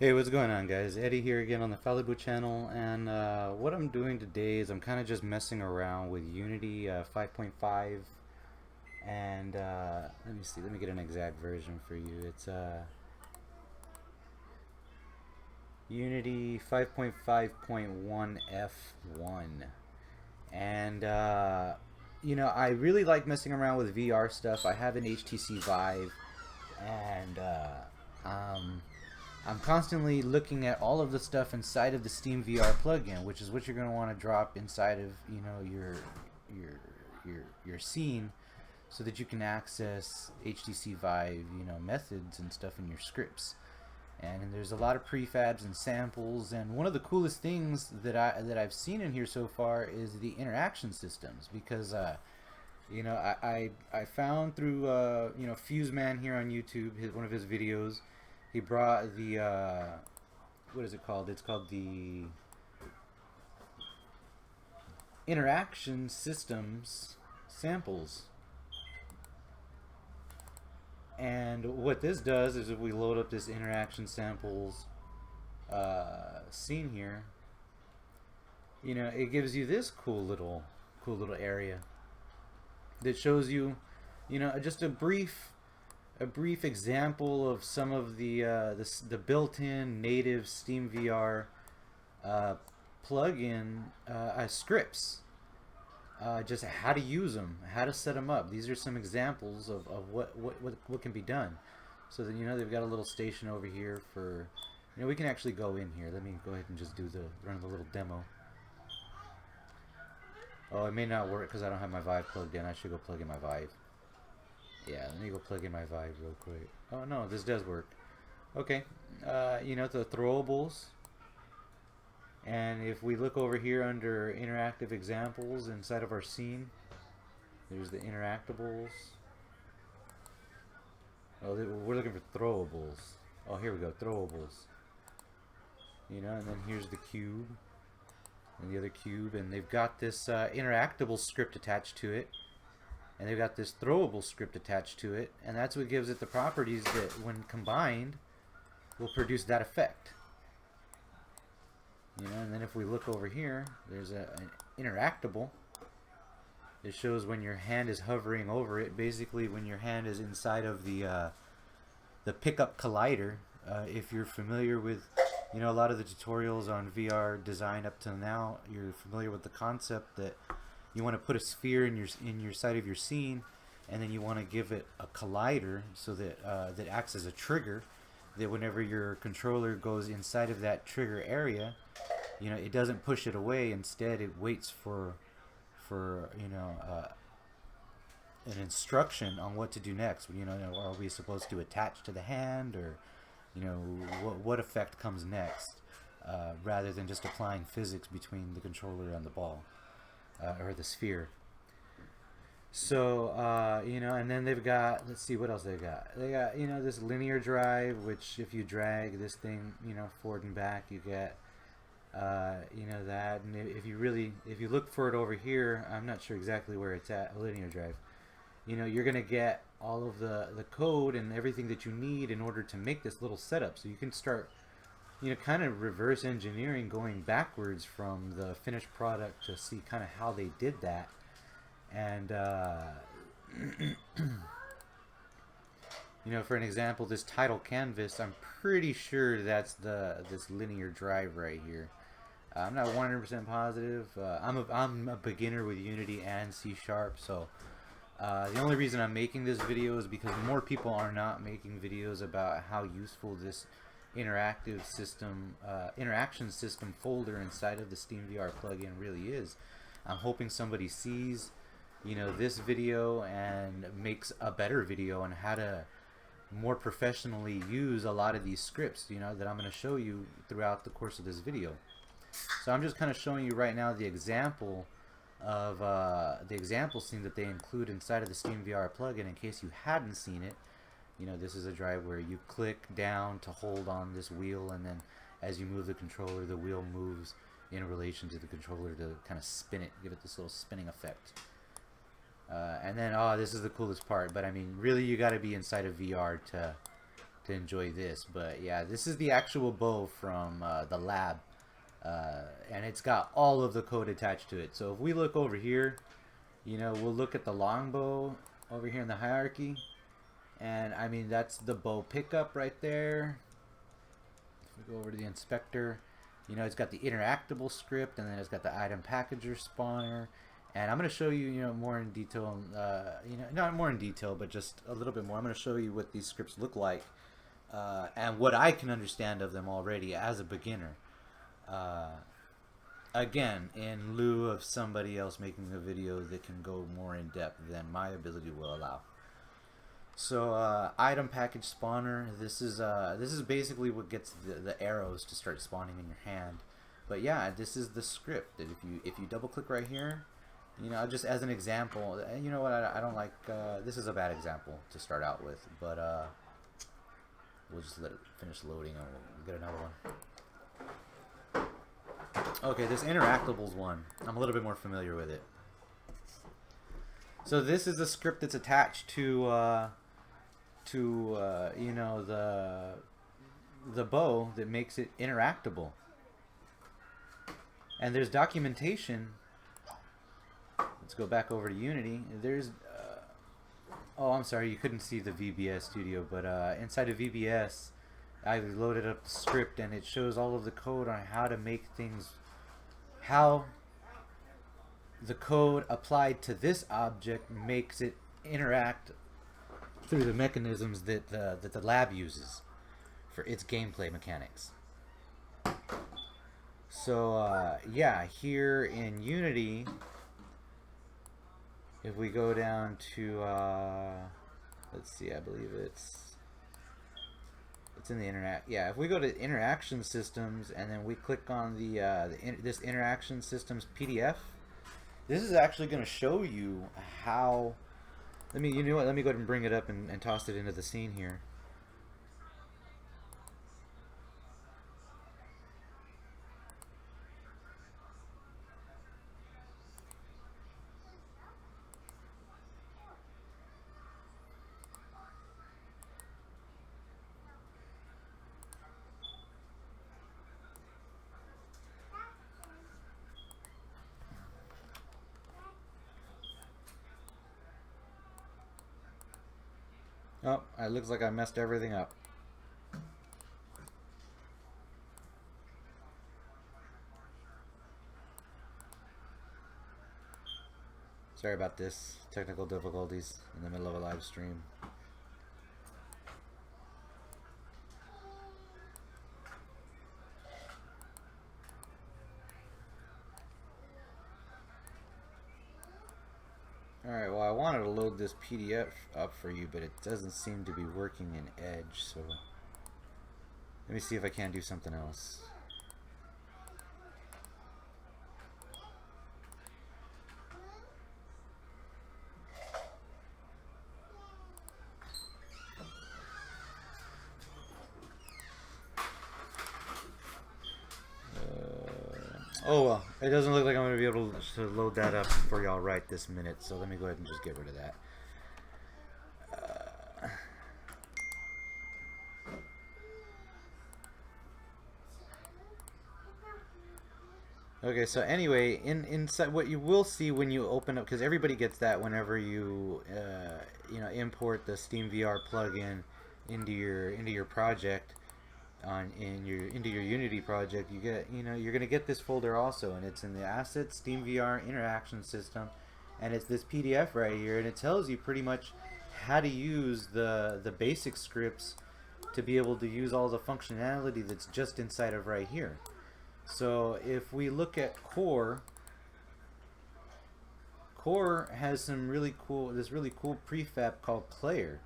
Hey, what's going on, guys? Eddie here again on the Fallibu channel, and what I'm doing today is I'm kind of just messing around with Unity 5.5, and let me see, let me get an exact version for you. It's Unity 5.5.1 F1, and I really like messing around with VR stuff. I have an HTC Vive, and I'm constantly looking at all of the stuff inside of the SteamVR plugin, which is what you're going to want to drop inside of your scene, so that you can access HTC Vive methods and stuff in your scripts. And there's a lot of prefabs and samples, and one of the coolest things that I've seen in here so far is the interaction systems, because I found through FUSEMAN here on YouTube, one of his videos. He brought the what is it called? It's called the interaction systems samples. And what this does is, if we load up this interaction samples scene here, it gives you this cool little area that shows you, just a brief example of some of the built-in native SteamVR plugin scripts. Just how to use them, how to set them up. These are some examples of what can be done. So that they've got a little station over here for, we can actually go in here. Let me go ahead and just run the little demo. Oh, it may not work because I don't have my Vive plugged in. I should go plug in my Vive. Yeah, let me go plug in my Vive real quick. Oh no, this does work. Okay, the Throwables. And if we look over here under interactive examples inside of our scene, there's the interactables. Oh, we're looking for Throwables. Oh, here we go, Throwables. And then here's the cube, and the other cube, and they've got this interactable script attached to it. And they've got this Throwable script attached to it, and that's what gives it the properties that, when combined, will produce that effect. And then if we look over here, there's an interactable. It shows when your hand is hovering over it. Basically, when your hand is inside of the pickup collider. If you're familiar with, a lot of the tutorials on VR design up till now, you're familiar with the concept that you want to put a sphere in your side of your scene, and then you want to give it a collider so that that acts as a trigger. That whenever your controller goes inside of that trigger area, it doesn't push it away. Instead, it waits for an instruction on what to do next. Are we supposed to attach to the hand, or what effect comes next, rather than just applying physics between the controller and the ball. Or the sphere. So, and then they've got, let's see what else they got. They got, this linear drive, which if you drag this thing, forward and back, you get, that. And if you look for it over here, I'm not sure exactly where it's at, a linear drive. You're going to get all of the code and everything that you need in order to make this little setup. So you can start kind of reverse engineering, going backwards from the finished product to see kind of how they did that. And for an example, this title canvas, I'm pretty sure that's this linear drive right here. I'm not 100% positive. I'm a beginner with Unity and C#, so the only reason I'm making this video is because more people are not making videos about how useful this interactive system, interaction system folder inside of the SteamVR plugin really is. I'm hoping somebody sees, this video and makes a better video on how to more professionally use a lot of these scripts, that I'm going to show you throughout the course of this video. So I'm just kind of showing you right now the example of the example scene that they include inside of the SteamVR plugin, in case you hadn't seen it. This is a drive where you click down to hold on this wheel, and then as you move the controller, the wheel moves in relation to the controller to kind of spin it, give it this little spinning effect. And then, this is the coolest part, but I mean, really, you got to be inside of VR to to enjoy this. But yeah, this is the actual bow from the lab, and it's got all of the code attached to it. So if we look over here, you know, we'll look at the longbow over here in the hierarchy, and I mean that's the bow pickup right there. If we go over to the inspector, you know, it's got the interactable script, and then it's got the item packager spawner. And I'm going to show you, you know, more in detail, you know, not more in detail, but just a little bit more. I'm going to show you what these scripts look like, and what I can understand of them already as a beginner. Again, in lieu of somebody else making a video that can go more in depth than my ability will allow. So, item package spawner. This is basically what gets the arrows to start spawning in your hand. But yeah, this is the script that if you double click right here. You know, just as an example, you know what, I don't like, this is a bad example to start out with, but we'll just let it finish loading and we'll get another one. Okay, this interactables one, I'm a little bit more familiar with it. So this is the script that's attached to you know, the bow that makes it interactable. And there's documentation. Let's go back over to Unity. There's, oh, I'm sorry, you couldn't see the VBS studio, but inside of VBS, I loaded up the script, and it shows all of the code on how to make things, how the code applied to this object makes it interact through the mechanisms that the lab uses for its gameplay mechanics. So, yeah, here in Unity, if we go down to, let's see, I believe it's in the yeah, if we go to interaction systems and then we click on this interaction systems PDF, this is actually going to show you how, you know what, let me go ahead and bring it up and toss it into the scene here. Oh, it looks like I messed everything up. Sorry about this. Technical difficulties in the middle of a live stream. Alright, well, I wanted to load this PDF up for you, but it doesn't seem to be working in Edge, so let me see if I can do something else. Oh well, it doesn't look like I'm going to be able to load that up for y'all right this minute, so let me go ahead and just get rid of that. Okay, so anyway, inside what you will see when you open up, because everybody gets that whenever you you know, import the SteamVR plugin into your project. Into your Unity project, you get, you know, you're gonna get this folder also, and it's in the Assets SteamVR Interaction System, and it's this PDF right here, and it tells you pretty much how to use the basic scripts to be able to use all the functionality that's just inside of right here. So if we look at Core has some really cool prefab called Player.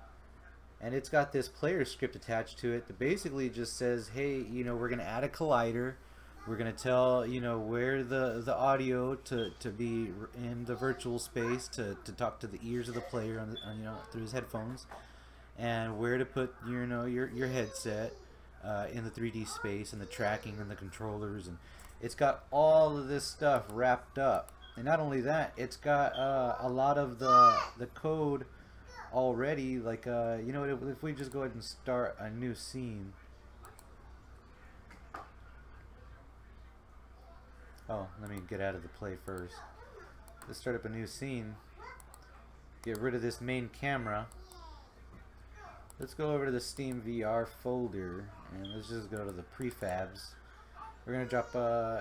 And it's got this player script attached to it that basically just says, hey, you know, we're going to add a collider. We're going to tell, you know, where the audio to be in the virtual space to talk to the ears of the player on you know, through his headphones, and where to put, you know, your headset in the 3D space, and the tracking and the controllers, and it's got all of this stuff wrapped up. And not only that, it's got a lot of the code already, like, you know what, if we just go ahead and start a new scene. Oh, let me get out of the play first. Let's start up a new scene. Get rid of this main camera. Let's go over to the SteamVR folder and let's just go to the prefabs. We're gonna drop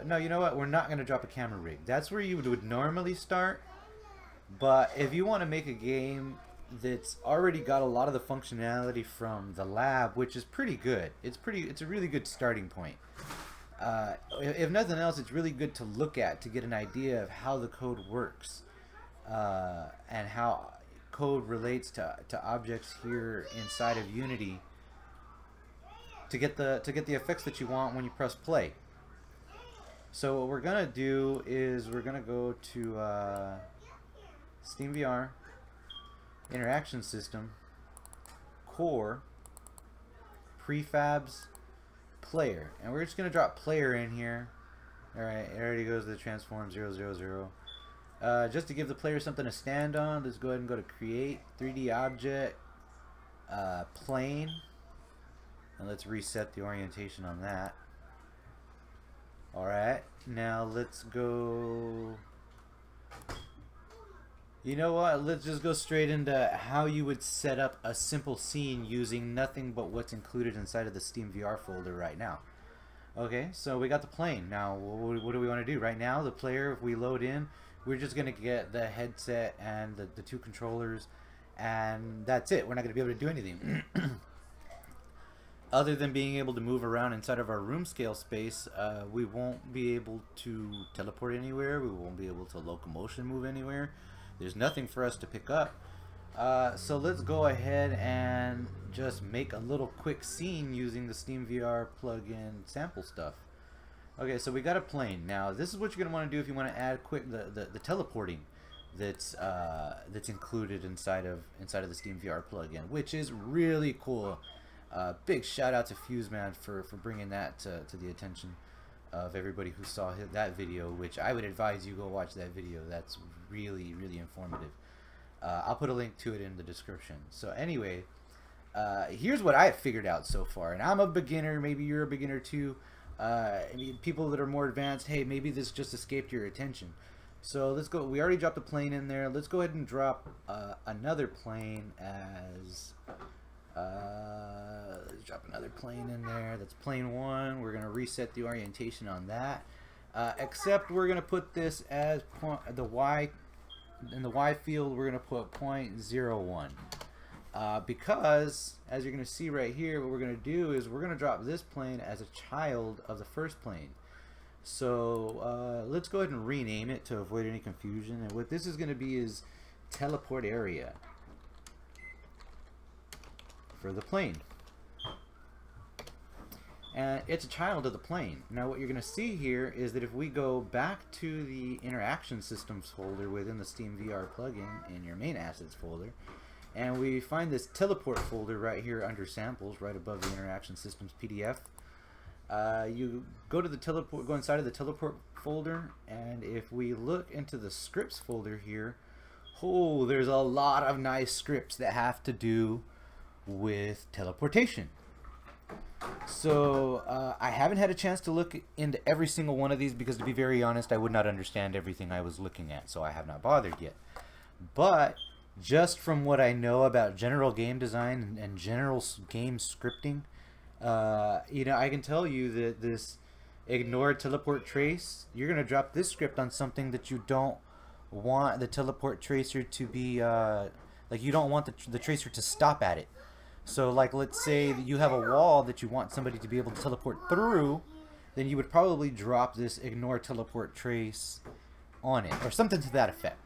no, you know what? We're not gonna drop a camera rig. That's where you would normally start. But if you want to make a game that's already got a lot of the functionality from the lab, which is pretty good, it's a really good starting point. If nothing else, it's really good to look at to get an idea of how the code works and how code relates to objects here inside of Unity to get the effects that you want when you press play. So what we're gonna do is we're gonna go to SteamVR, Interaction System, Core, Prefabs, Player, and we're just gonna drop Player in here. Alright, it already goes to the transform 000. Just to give the player something to stand on, let's go ahead and go to Create, 3D Object, Plane, and let's reset the orientation on that. Alright, now let's go... You know what, let's just go straight into how you would set up a simple scene using nothing but what's included inside of the SteamVR folder right now. Okay, so we got the plane. Now, what do we want to do? Right now, the player, if we load in, we're just going to get the headset and the two controllers, and that's it. We're not going to be able to do anything. Other than being able to move around inside of our room scale space, we won't be able to teleport anywhere. We won't be able to locomotion move anywhere. There's nothing for us to pick up. So let's go ahead and just make a little quick scene using the SteamVR plugin sample stuff. Okay, so we got a plane. Now this is what you're gonna want to do if you want to add quick the teleporting that's included inside of the SteamVR plugin, which is really cool. Big shout out to FUSEMAN for bringing that to the attention of everybody who saw that video, which I would advise you go watch that video. That's really informative. I'll put a link to it in the description. So anyway, here's what I've figured out so far, and I'm a beginner, maybe you're a beginner too. People that are more advanced, hey, maybe this just escaped your attention. So let's go. We already dropped a plane in there. Let's go ahead and drop another plane as let's drop another plane in there. That's plane 1. We're gonna reset the orientation on that, except we're gonna put this as the Y. In the Y field, we're gonna put 0.01 because, as you're gonna see right here, what we're gonna do is we're gonna drop this plane as a child of the first plane. So let's go ahead and rename it to avoid any confusion. And what this is gonna be is teleport area for the plane, and it's a child of the plane. Now what you're going to see here is that if we go back to the interaction systems folder within the SteamVR plugin in your main assets folder, and we find this teleport folder right here under samples right above the interaction systems PDF, you go to the teleport, go inside of the teleport folder, and if we look into the scripts folder here, oh, there's a lot of nice scripts that have to do with teleportation. So I haven't had a chance to look into every single one of these because, to be very honest, I would not understand everything I was looking at, so I have not bothered yet. But just from what I know about general game design and general game scripting, you know, I can tell you that this ignore teleport trace, you're going to drop this script on something that you don't want the teleport tracer to be, like, you don't want the tracer to stop at it. So, like, let's say that you have a wall that you want somebody to be able to teleport through, then you would probably drop this ignore teleport trace on it, or something to that effect.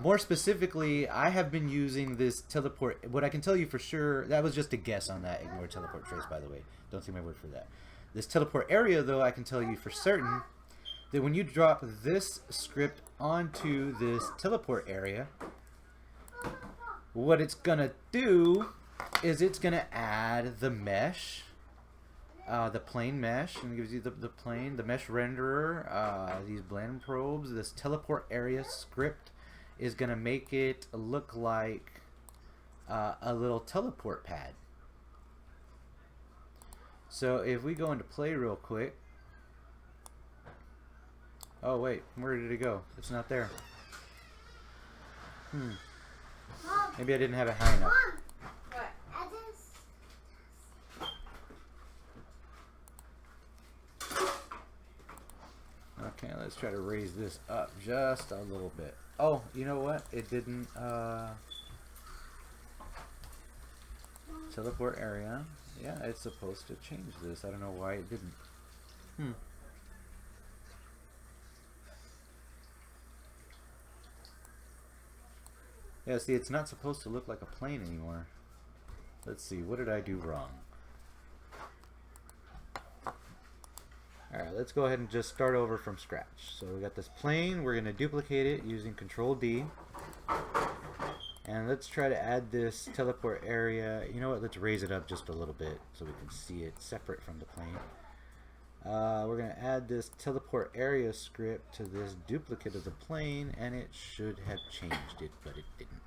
More specifically, I have been using this teleport. What I can tell you for sure, that was just a guess on that ignore teleport trace, by the way. Don't take my word for that. This teleport area, though, I can tell you for certain that when you drop this script onto this teleport area, what it's gonna do is it's gonna add the mesh, the plane mesh, and it gives you the plane, the mesh renderer, these blend probes. This teleport area script is gonna make it look like a little teleport pad. So if we go into play real quick. Oh wait, where did it go? It's not there. Maybe I didn't have it high enough. Okay, let's try to raise this up just a little bit. Oh, you know what? It didn't teleport area. Yeah, it's supposed to change this. I don't know why it didn't. Yeah, see, it's not supposed to look like a plane anymore. Let's see, what did I do wrong? Alright, let's go ahead and just start over from scratch. So we got this plane, we're going to duplicate it using Control D. And let's try to add this teleport area. You know what, let's raise it up just a little bit so we can see it separate from the plane. We're going to add this teleport area script to this duplicate of the plane, and it should have changed it, but it didn't.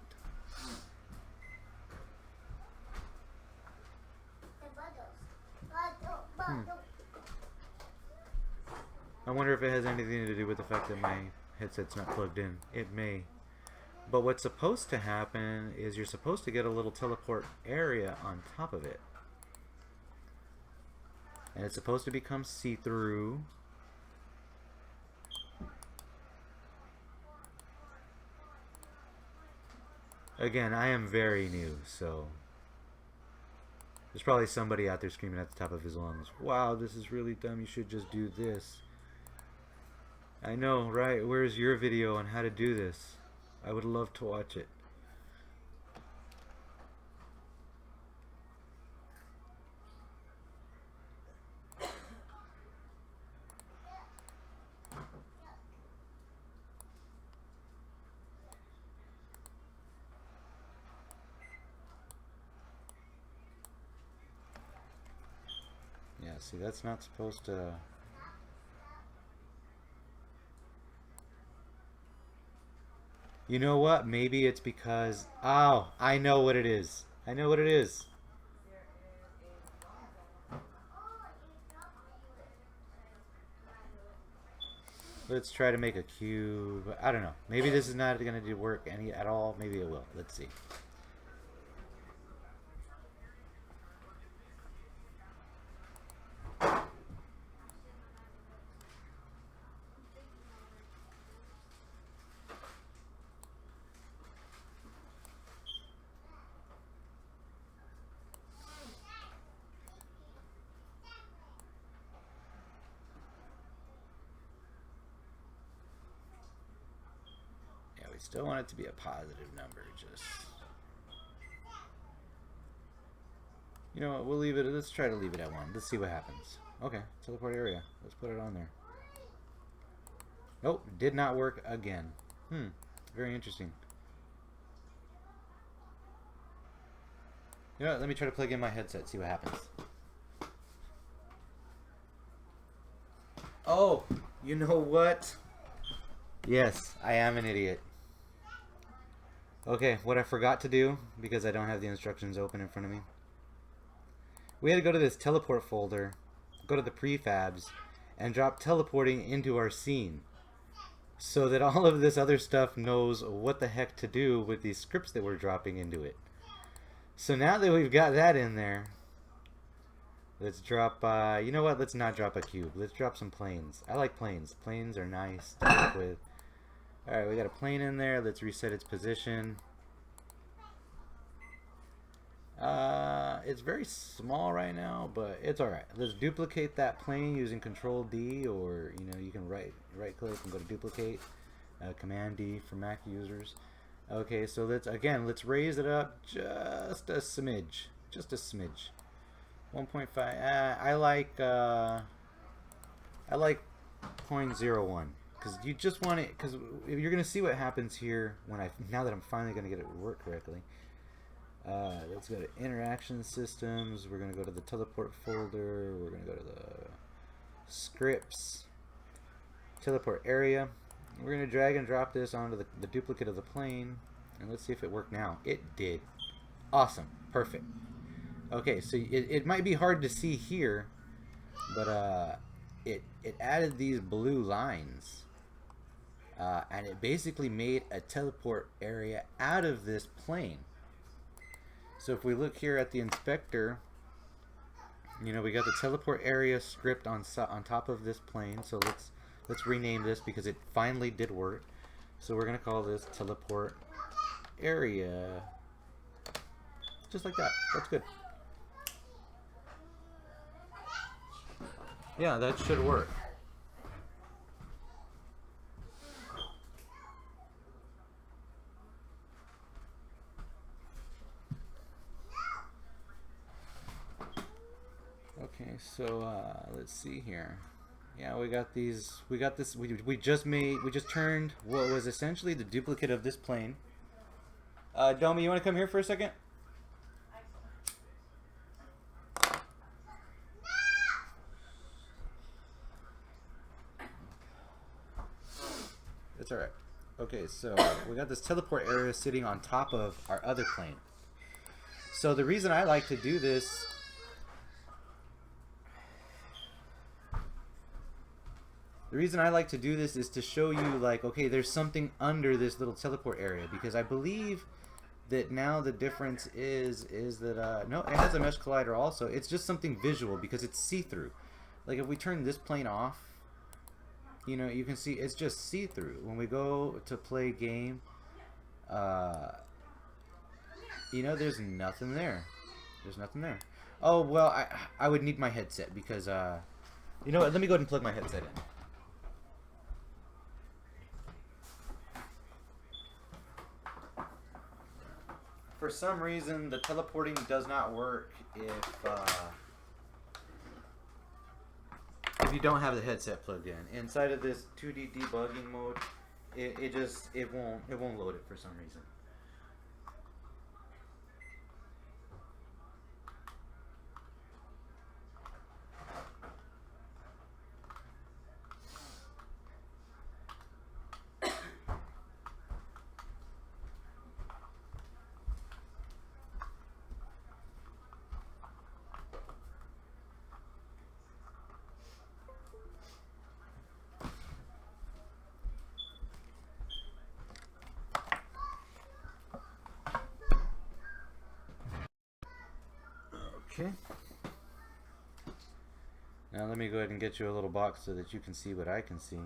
I wonder if it has anything to do with the fact that my headset's not plugged in. It may. But what's supposed to happen is you're supposed to get a little teleport area on top of it. And it's supposed to become see-through. Again, I am very new, so there's probably somebody out there screaming at the top of his lungs, "Wow, this is really dumb, you should just do this." I know, right? Where's your video on how to do this? I would love to watch it. Yeah, see, that's not supposed to... You know what? Maybe it's because... Oh, I know what it is. I know what it is. Let's try to make a cube. I don't know. Maybe this is not going to work at all. Maybe it will. Let's see. Still want it to be a positive number, just... You know what, we'll leave it, let's try to leave it at 1. Let's see what happens. Okay, teleport area. Let's put it on there. Nope, did not work again. Very interesting. You know what, let me try to plug in my headset, see what happens. Oh, you know what? Yes, I am an idiot. Okay, what I forgot to do, because I don't have the instructions open in front of me, we had to go to this teleport folder, go to the prefabs, and drop teleporting into our scene, so that all of this other stuff knows what the heck to do with these scripts that we're dropping into it. So now that we've got that in there, let's drop, you know what, let's not drop a cube, let's drop some planes. I like planes. Planes are nice to work with. Alright, we got a plane in there. Let's reset its position. It's very small right now, but it's alright. Let's duplicate that plane using Control D, or you know, you can right click and go to duplicate. Command D for Mac users. Okay, so let's raise it up just a smidge. Just a smidge. 1.5. I like 0.01. Because you just want it, because you're going to see what happens here when now that I'm finally going to get it to work correctly. Let's go to interaction systems. We're going to go to the teleport folder. We're going to go to the scripts, teleport area. We're going to drag and drop this onto the duplicate of the plane, and let's see if it worked now. It did. Awesome. Perfect. Okay, so it might be hard to see here, but it added these blue lines, and it basically made a teleport area out of this plane. So if we look here at the inspector, you know, we got the teleport area script on top of this plane. So let's rename this because it finally did work. So we're gonna call this teleport area, just like that. That's good. Yeah, that should work. Okay, so let's see here. Yeah, we got these. We got this. We just turned what was essentially the duplicate of this plane. Domi, you want to come here for a second? It's alright. Okay, so we got this teleport area sitting on top of our other plane. So the reason I like to do this is to show you, like, okay, there's something under this little teleport area, because I believe that now the difference is that no, it has a mesh collider also. It's just something visual because it's see-through. Like if we turn this plane off, you know, you can see it's just see-through. When we go to play game, you know, there's nothing there. There's nothing there. Oh well, I would need my headset because you know what? Let me go ahead and plug my headset in. For some reason, the teleporting does not work if you don't have the headset plugged in. Inside of this 2D debugging mode, it won't load it for some reason. Okay. Now let me go ahead and get you a little box so that you can see what I can see.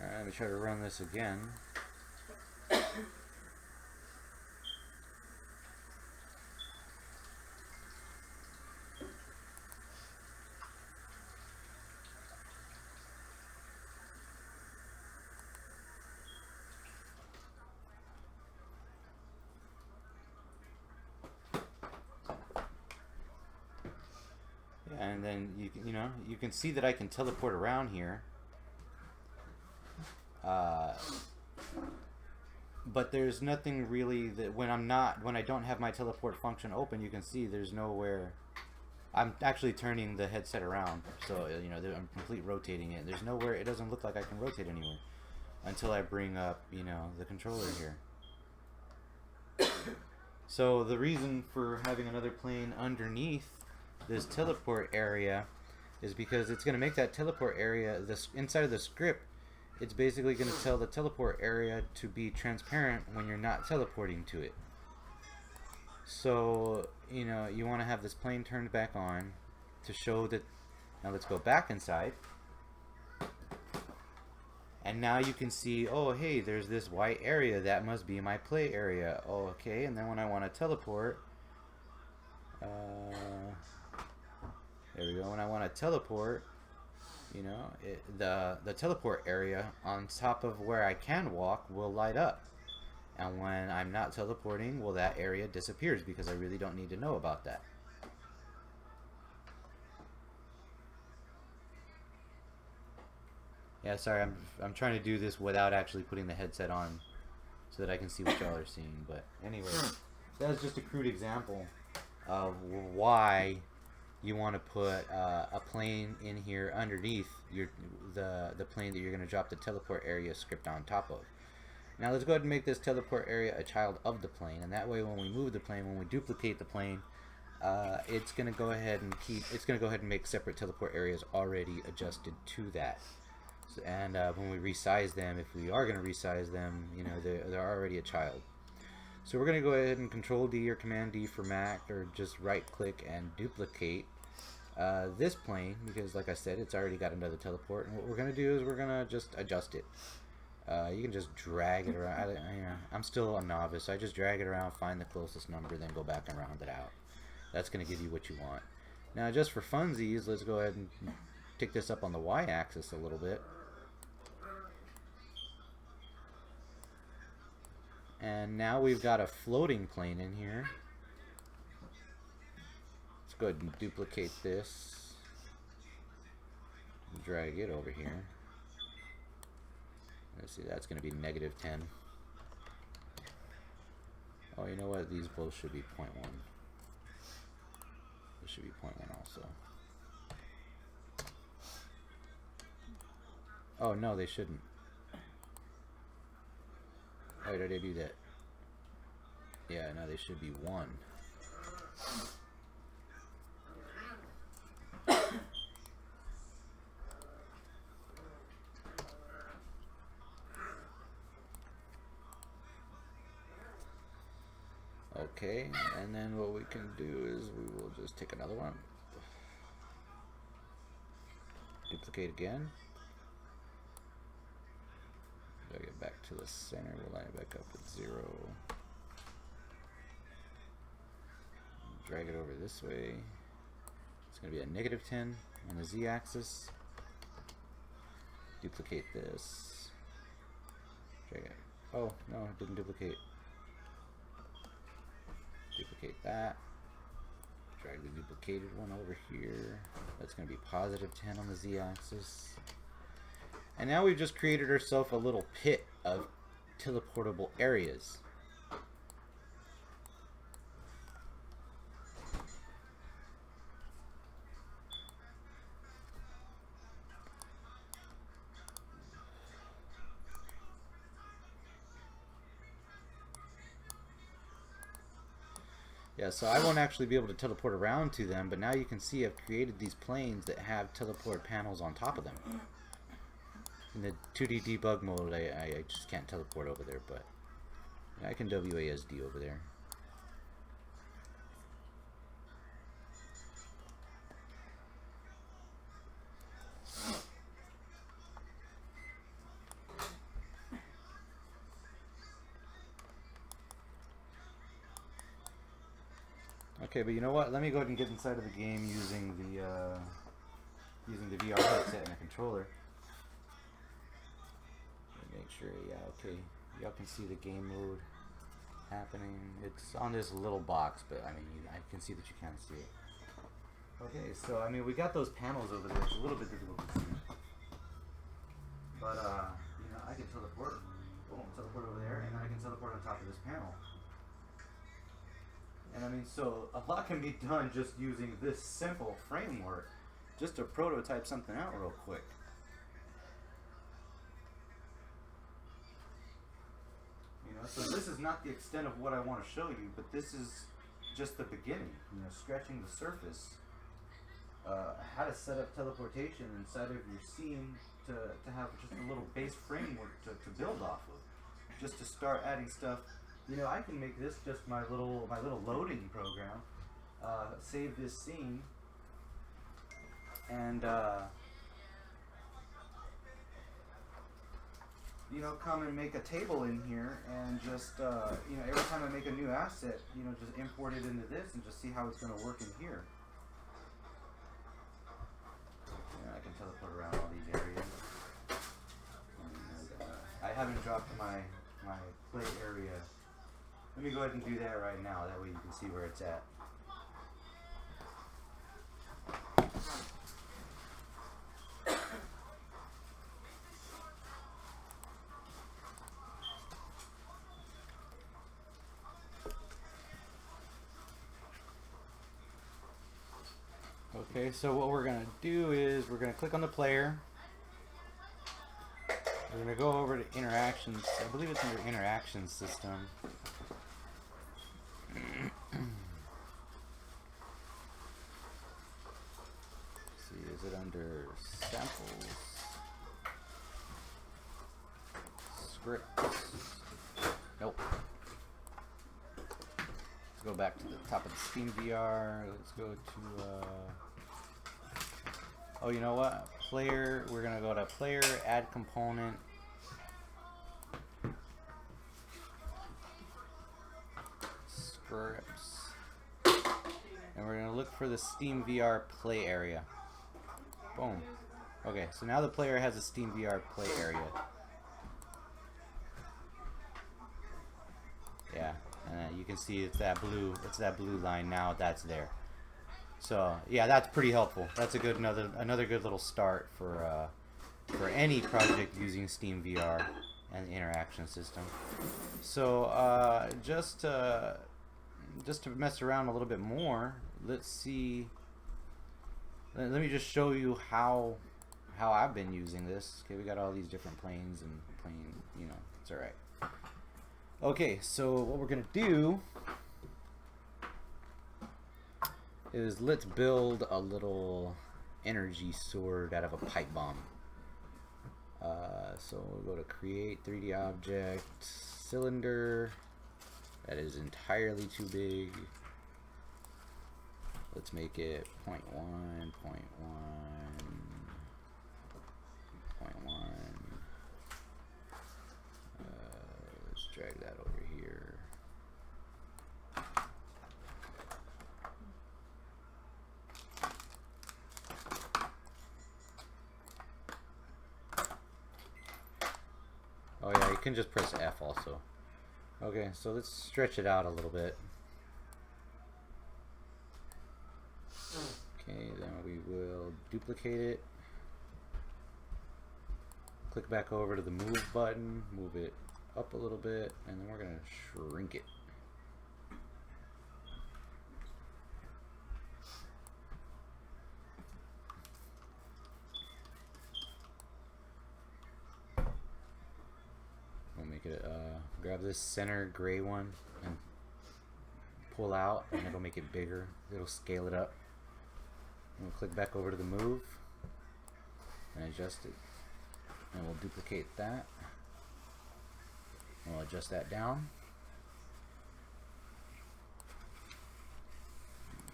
Alright, let me try to run this again. And then you can see that I can teleport around here, but there's nothing really that when I don't have my teleport function open, you can see there's nowhere. I'm actually turning the headset around, so you know I'm complete rotating it. There's nowhere. It doesn't look like I can rotate anywhere until I bring up the controller here. So the reason for having another plane underneath this teleport area is because it's going to make that teleport area, inside of the script, it's basically going to tell the teleport area to be transparent when you're not teleporting to it. So you want to have this plane turned back on to show that. Now let's go back inside, and now you can see, oh hey, there's this white area, that must be my play area. Oh, okay. And then when I want to teleport, there we go. When I want to teleport, the teleport area on top of where I can walk will light up. And when I'm not teleporting, well, that area disappears because I really don't need to know about that. Yeah, Yeah, sorry, I'm trying to do this without actually putting the headset on so that I can see what y'all are seeing. But anyway, that's just a crude example of why you want to put a plane in here underneath the plane that you're going to drop the teleport area script on top of. Now let's go ahead and make this teleport area a child of the plane, and that way when we move the plane, when we duplicate the plane, it's going to go ahead and make separate teleport areas already adjusted to that. And when we resize them, if we are going to resize them, you know, they're already a child. So we're going to go ahead and Control D or Command D for Mac, or just right click and duplicate this plane, because like I said, it's already got another teleport. And what we're going to do is we're going to just adjust it. You can just drag it around. I'm still a novice, so I just drag it around, find the closest number, then go back and round it out. That's going to give you what you want. Now just for funsies, let's go ahead and take this up on the y-axis a little bit. And now we've got a floating plane in here. Let's go ahead and duplicate this. Drag it over here. Let's see, that's going to be -10. Oh, you know what? These both should be 0.1. This should be 0.1 also. Oh, no, they shouldn't. Oh, did I do that? Yeah, no, they should be 1. Okay, and then what we can do is we will just take another one. Duplicate again. Drag it back to the center. We'll line it back up at 0. Drag it over this way. It's going to be a -10 on the z-axis. Duplicate this. Drag it. Oh, no, it didn't duplicate. Duplicate that. Drag the duplicated one over here. That's going to be +10 on the z-axis. And now we've just created ourselves a little pit of teleportable areas. Yeah, so I won't actually be able to teleport around to them, but now you can see I've created these planes that have teleport panels on top of them. In the 2D debug mode, I just can't teleport over there, but I can WASD over there. Okay, but you know what? Let me go ahead and get inside of the game using the VR headset and a controller. Make sure, yeah, okay, y'all can see the game mode happening. It's on this little box, but I mean, I can see that you can't see it. Okay, so I mean, we got those panels over there. It's a little bit difficult to see, but you know, I can teleport. Boom, teleport over there, and then I can teleport on top of this panel. And I mean, so a lot can be done just using this simple framework, just to prototype something out real quick. You know, so this is not the extent of what I want to show you, but this is just the beginning. You know, scratching the surface. How to set up teleportation inside of your scene to have just a little base framework to build off of, just to start adding stuff. You know, I can make this just my little loading program. Save this scene, and you know, come and make a table in here, and just you know, every time I make a new asset, you know, just import it into this and just see how it's going to work in here. Yeah, I can teleport around all these areas. And, I haven't dropped my play area. Let me go ahead and do that right now. That way you can see where it's at. Okay, so what we're gonna do is we're gonna click on the player. We're gonna go over to interactions. I believe it's under interaction system. Let's see, is it under samples? Scripts? Nope. Let's go back to the top of the SteamVR. Let's go to oh, you know what? Player. We're gonna go to player, add component. Scripts. And we're gonna look for the SteamVR play area. Boom. Okay, so now the player has a SteamVR play area. Yeah, and you can see it's that blue line now. That's there. So yeah, that's pretty helpful. That's a good another good little start for any project using SteamVR and the interaction system. So just to mess around a little bit more, let's see. Let me just show you how I've been using this. Okay, we got all these different planes and you know, it's all right. Okay, so what we're gonna do is let's build a little energy sword out of a pipe bomb. So we'll go to create 3D object, cylinder. That is entirely too big. Let's make it 0.1, 0.1, 0.1. Let's drag that over here. Oh yeah, you can just press F also. Okay, so let's stretch it out a little bit. Okay, then we will duplicate it. Click back over to the move button, move it up a little bit, and then we're going to shrink it. We'll make it, grab this center gray one and pull out, and it'll make it bigger. It'll scale it up. And we'll click back over to the move and adjust it. And we'll duplicate that. We'll adjust that down.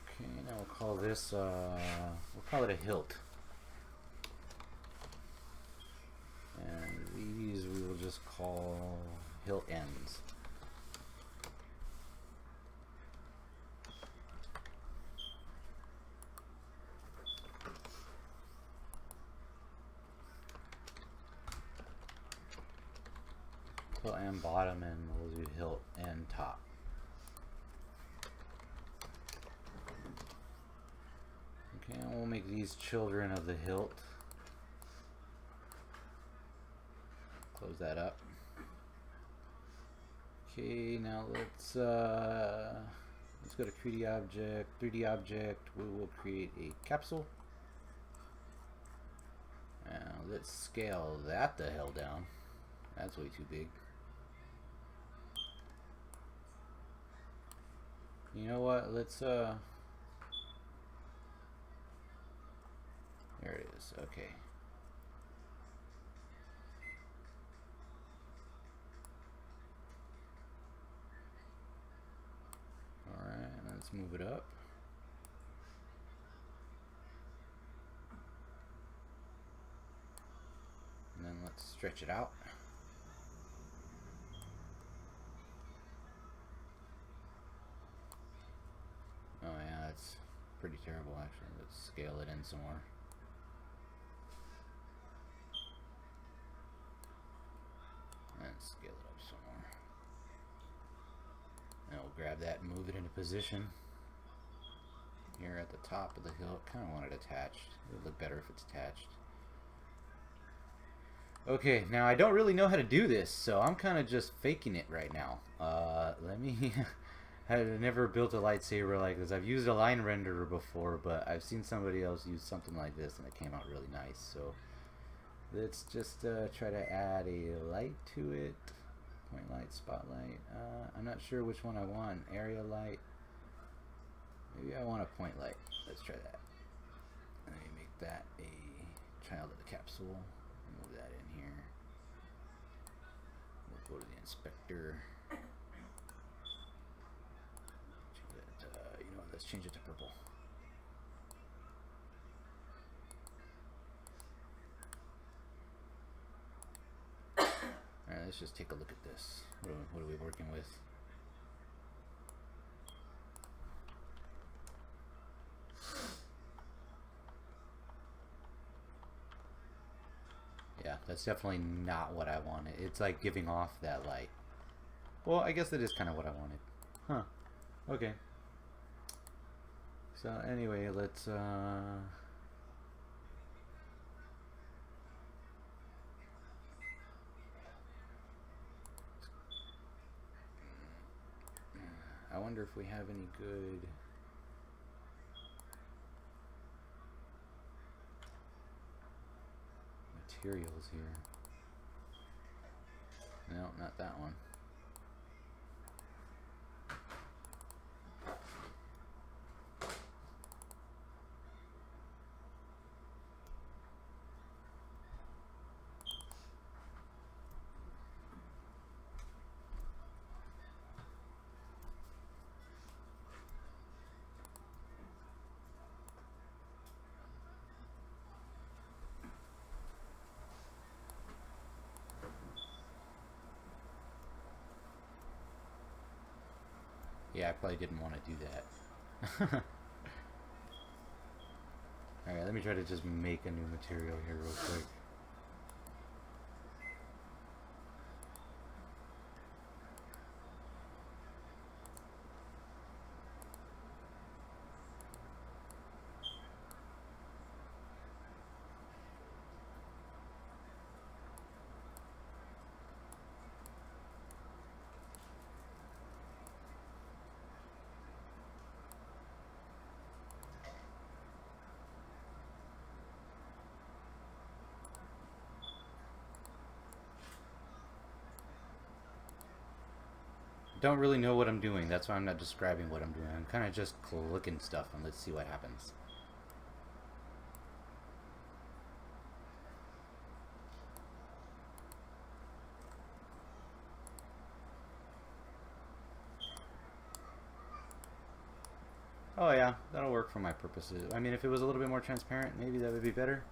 Okay, now we'll call this, we'll call it a hilt. And these we will just call hilt ends. Hilt and bottom, and we'll do hilt and top. Okay, and we'll make these children of the hilt. Close that up. Okay, now let's go to 3D object. 3D object. We will create a capsule. Now let's scale that the hell down. That's way too big. You know what? Let's there it is. Okay. Alright, let's move it up. And then let's stretch it out. Oh yeah, that's pretty terrible actually. Let's scale it in some more. And scale it up some more. And we'll grab that and move it into position. Here at the top of the hilt. Kind of want it attached. It would look better if it's attached. Okay, now I don't really know how to do this, so I'm kind of just faking it right now. Let me I've never built a lightsaber like this. I've used a line renderer before, but I've seen somebody else use something like this and it came out really nice. So let's just try to add a light to it. Point light, spotlight. I'm not sure which one I want. Area light. Maybe I want a point light. Let's try that. Let me make that a child of the capsule. Move that in here. We'll go to the inspector. You know what, let's change it to purple. Alright, let's just take a look at this. What are we working with? Yeah, that's definitely not what I wanted. It's like giving off that light. Well, I guess that is kind of what I wanted. Huh. Okay. So anyway, let's I wonder if we have any good materials here. No, not that one. Yeah, I probably didn't want to do that. Alright, let me try to just make a new material here real quick. Don't really know what I'm doing. That's why I'm not describing what I'm doing. I'm kind of just clicking stuff and let's see what happens. Oh yeah, that'll work for my purposes. I mean, if it was a little bit more transparent, maybe that would be better.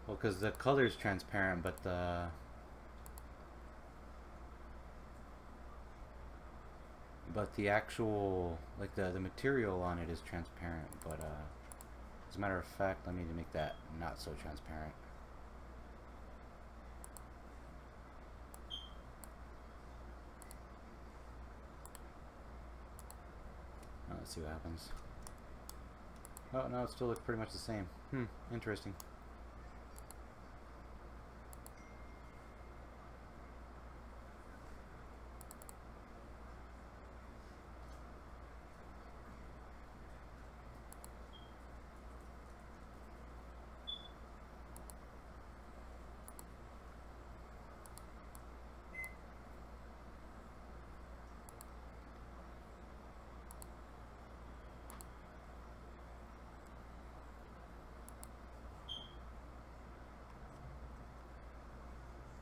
Well, because the color is transparent, but the actual, like the material on it is transparent. But as a matter of fact, let me make that not so transparent. Let's see what happens. Oh no, it still looks pretty much the same. Interesting.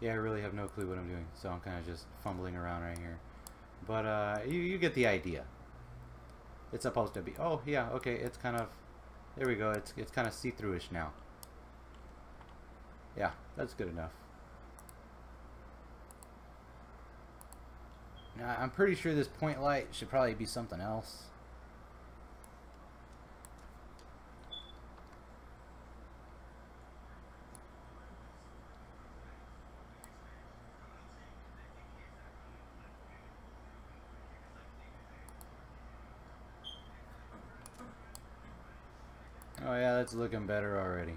Yeah, I really have no clue what I'm doing, so I'm kind of just fumbling around right here. But you get the idea. It's supposed to be. Oh yeah, okay. It's kind of. There we go. It's kind of see-through-ish now. Yeah, that's good enough. Now, I'm pretty sure this point light should probably be something else. Oh yeah, that's looking better already.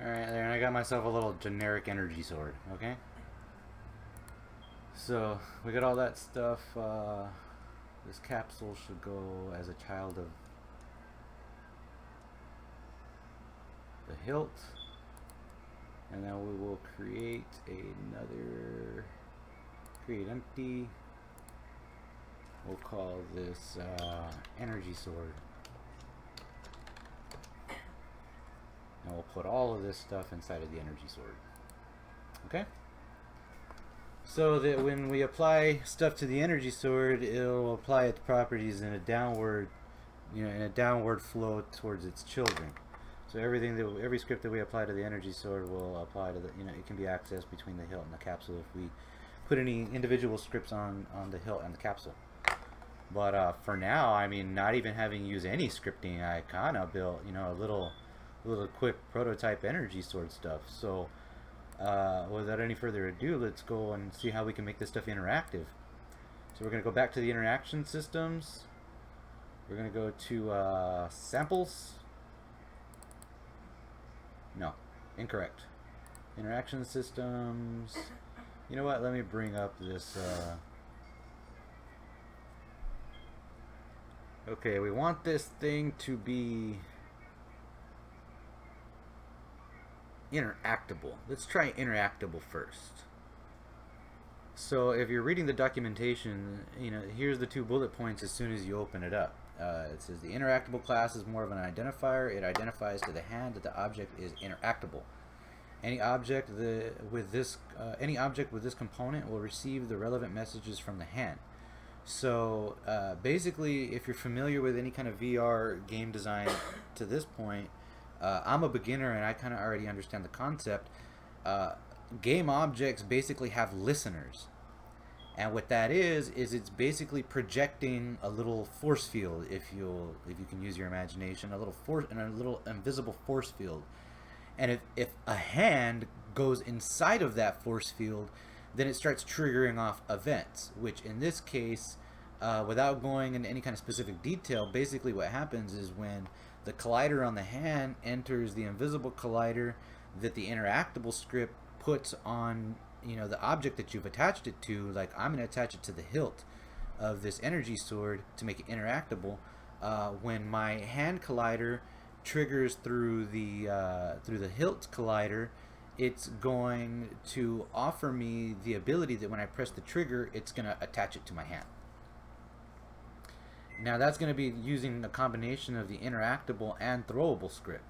Alright, there, and I got myself a little generic energy sword, okay? So, we got all that stuff. This capsule should go as a child of the hilt. And then we will create another, create empty. We'll call this energy sword. And we'll put all of this stuff inside of the energy sword. Okay? So that when we apply stuff to the energy sword, it'll apply its properties in a downward, in a downward flow towards its children. So every script that we apply to the energy sword will apply to the, it can be accessed between the hilt and the capsule if we put any individual scripts on the hilt and the capsule. But for now, I mean, not even having used any scripting, I kind of built, a little quick prototype energy sword stuff. So without any further ado, let's go and see how we can make this stuff interactive. So we're going to go back to the interaction systems. We're going to go to samples. No, incorrect. Interaction systems. You know what? Let me bring up this. Okay, we want this thing to be interactable. Let's try interactable first. So if you're reading the documentation, here's the 2 bullet points as soon as you open it up. It says the interactable class is more of an identifier. It identifies to the hand that the object is interactable. Any object with this component will receive the relevant messages from the hand. So basically, if you're familiar with any kind of VR game design to this point, I'm a beginner and I kind of already understand the concept. Game objects basically have listeners, and what that is it's basically projecting a little force field, if you can use your imagination, a little invisible force field. And if a hand goes inside of that force field, then it starts triggering off events, which in this case, without going into any kind of specific detail, basically what happens is when the collider on the hand enters the invisible collider that the interactable script puts on the object that you've attached it to. Like, I'm going to attach it to the hilt of this energy sword to make it interactable. When my hand collider triggers through the hilt collider, it's going to offer me the ability that when I press the trigger, it's going to attach it to my hand. Now that's going to be using a combination of the interactable and throwable script.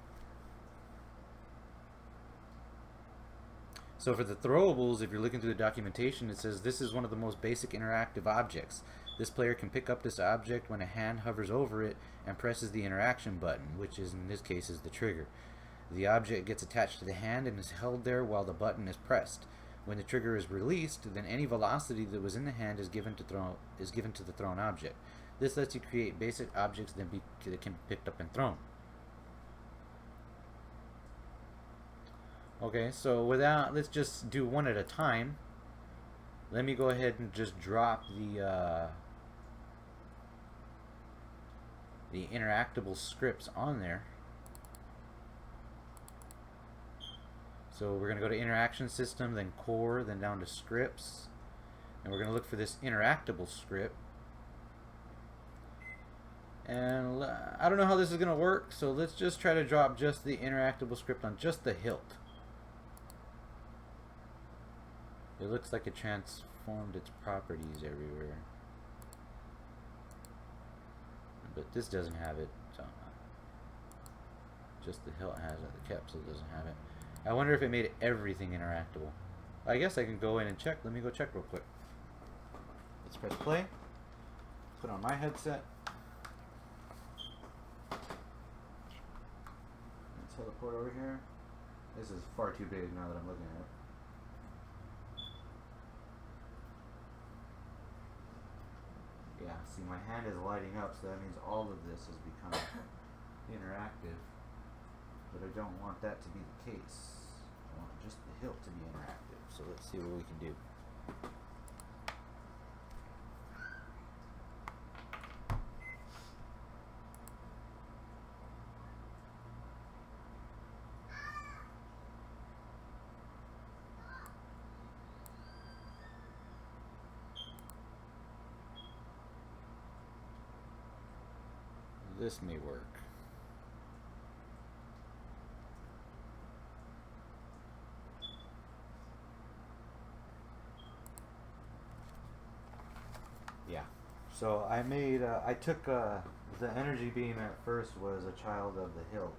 So for the throwables, if you're looking through the documentation, it says this is one of the most basic interactive objects. This player can pick up this object when a hand hovers over it and presses the interaction button, which is in this case is the trigger. The object gets attached to the hand and is held there while the button is pressed. When the trigger is released, then any velocity that was in the hand is given to the thrown object. This lets you create basic objects that can be picked up and thrown. Okay, so let's just do one at a time. Let me go ahead and just drop the interactable scripts on there. So we're going to go to interaction system, then core, then down to scripts, and we're going to look for this interactable script. And I don't know how this is going to work, so let's just try to drop just the interactable script on just the hilt. It looks like it transformed its properties everywhere, but this doesn't have it. So just the hilt has it. The capsule doesn't have it. I wonder if it made everything interactable. I guess I can go in and check. Let me go check real quick. Let's press play. Put on my headset. Teleport over here. This is far too big now that I'm looking at it. Yeah, see, my hand is lighting up, so that means all of this has become interactive. But I don't want that to be the case. want just the hilt to be interactive. So let's see what we can do. This may work. Yeah. So I made, I took the energy beam at first was a child of the hilt.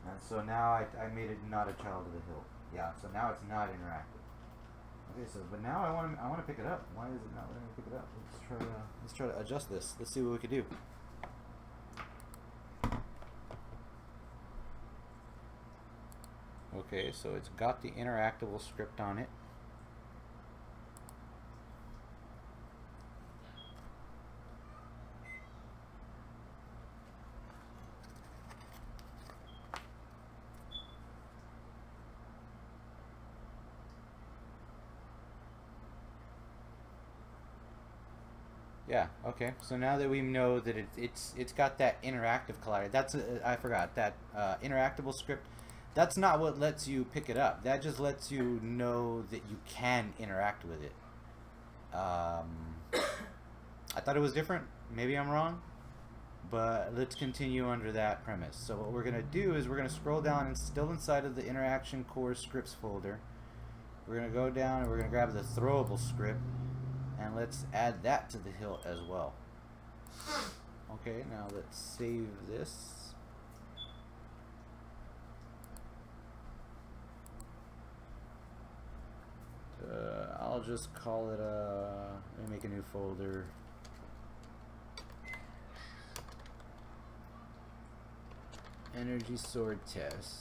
And so now I made it not a child of the hilt. Yeah, so now it's not interactive. Okay, so but now I want to pick it up. Why is it not letting me pick it up? Let's try to adjust this. Let's see what we can do. Okay, so it's got the interactable script on it. Yeah, okay. So now that we know that it's got that interactive collider, that's I forgot that interactable script. That's not what lets you pick it up. That just lets you know that you can interact with it. I thought it was different. Maybe I'm wrong. But let's continue under that premise. So what we're going to do is we're going to scroll down and still inside of the interaction core scripts folder. We're going to go down and we're going to grab the throwable script. And let's add that to the hilt as well. Okay, now let's save this. I'll just call it let me make a new folder. Energy sword test.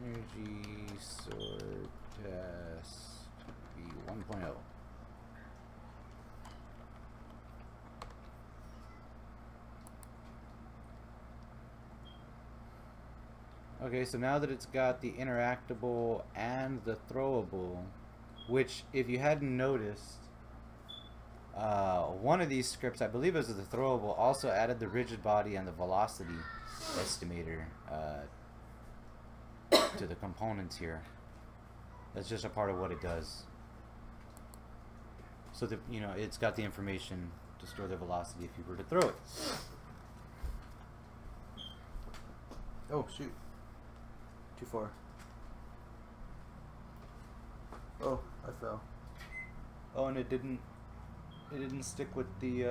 Energy sword test V1.0. Okay, so now that it's got the interactable and the throwable, which if you hadn't noticed, one of these scripts, I believe it was the throwable, also added the rigid body and the velocity estimator to the components here. That's just a part of what it does. So that, you know, it's got the information to store the velocity if you were to throw it. Oh shoot. Too far. Oh, I fell. Oh, and it didn't stick with the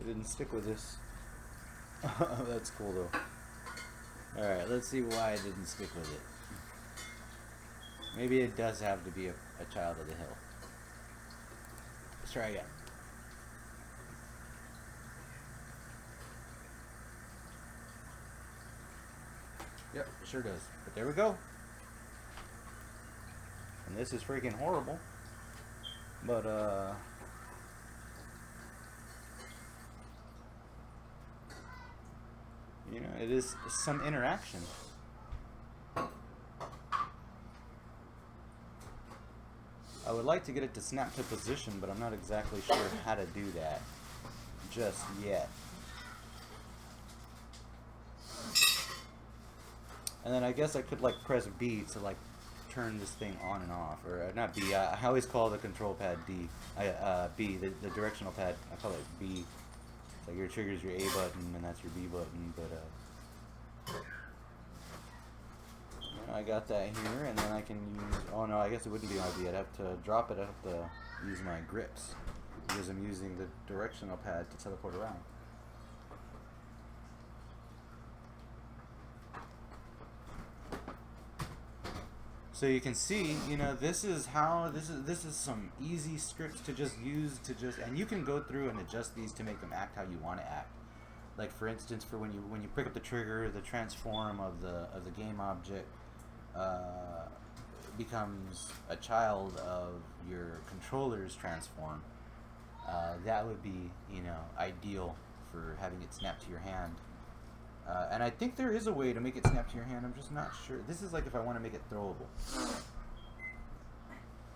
it didn't stick with this. That's cool though. Alright, let's see why it didn't stick with it. Maybe it does have to be a child of the hill. Let's try again. Yep, it sure does. But there we go. And this is freaking horrible. But, you know, it is some interaction. I would like to get it to snap to position, but I'm not exactly sure how to do that just yet. And then I guess I could like press B to like turn this thing on and off, or not B. I always call the control pad D. B, the directional pad. I call it B. It's like your trigger's your A button, and that's your B button. But you know, I got that here, and then I can use. Oh no, I guess it wouldn't be my B. I'd have to drop it. I'd have to use my grips because I'm using the directional pad to teleport around. So you can see, you know, this is some easy scripts to just use and you can go through and adjust these to make them act how you want to act. Like for instance, for when you pick up the trigger, the transform of the game object becomes a child of your controller's transform. That would be, you know, ideal for having it snap to your hand. And I think there is a way to make it snap to your hand. I'm just not sure. This is like if I want to make it throwable.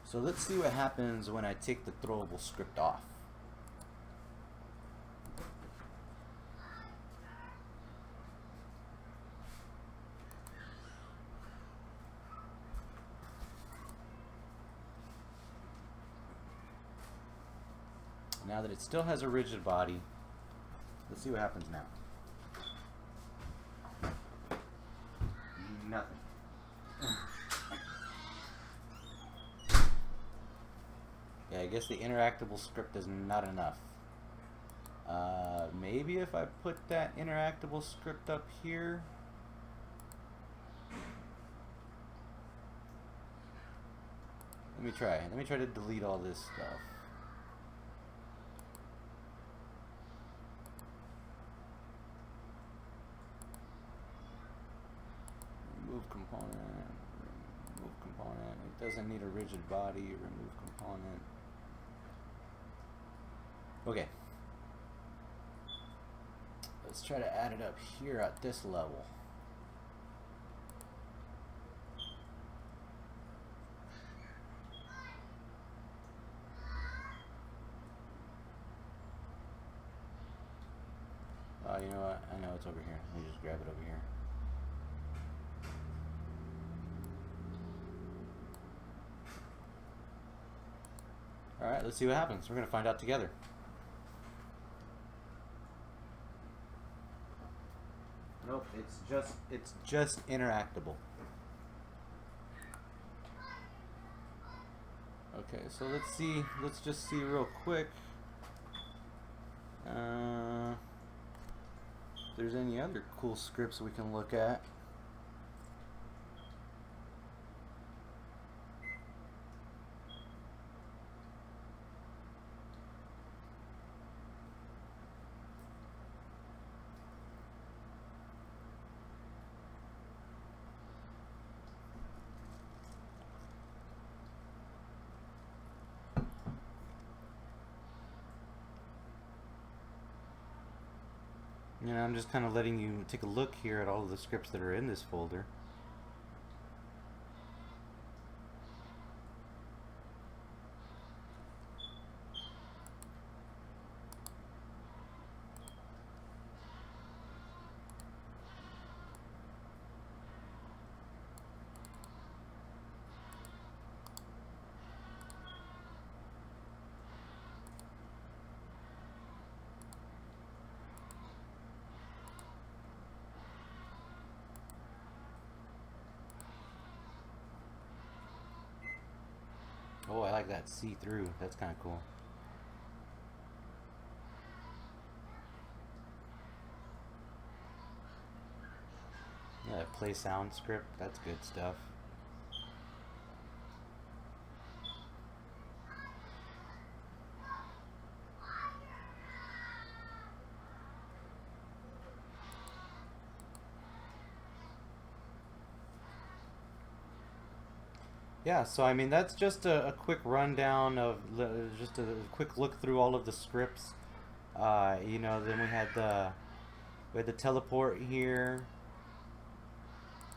So let's see what happens when I take the throwable script off. Now that it still has a rigid body, let's see what happens now. Nothing. Yeah, I guess the interactable script is not enough. Maybe if I put that interactable script up here. Let me try. Let me try to delete all this stuff. Remove component. Remove component. It doesn't need a rigid body. Remove component. Okay. Let's try to add it up here at this level. You know what? I know it's over here. Let me just grab it over here. Alright, let's see what happens. We're going to find out together. Nope, it's just interactable. Okay, so let's just see real quick. If there's any other cool scripts we can look at. You know, I'm just kind of letting you take a look here at all of the scripts that are in this folder. Oh, I like that see-through. That's kind of cool. Yeah, play sound script. That's good stuff. Yeah, so I mean that's just a quick rundown of just a quick look through all of the scripts. You know, then we had the teleport here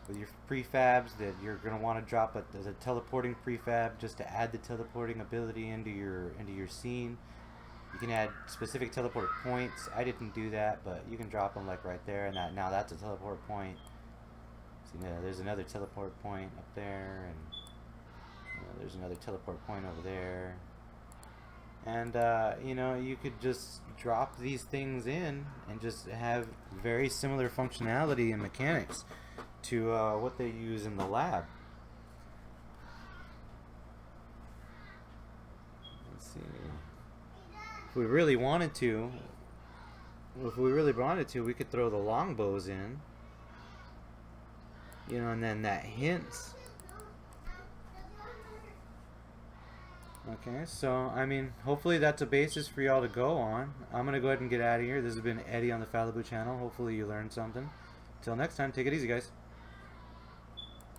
with your prefabs that you're gonna want to drop the teleporting prefab just to add the teleporting ability into your scene. You can add specific teleport points. I didn't do that, but you can drop them like right there, and now that's a teleport point. So you know, there's another teleport point up there, and there's another teleport point over there, and you know, you could just drop these things in and just have very similar functionality and mechanics to what they use in the lab. Let's see. If we really wanted to, we could throw the longbows in, you know, and then that hints. Okay, so I mean, hopefully that's a basis for y'all to go on. I'm gonna go ahead and get out of here. This has been Eddie on the Fallibu channel. Hopefully you learned something. Till next time, take it easy, guys.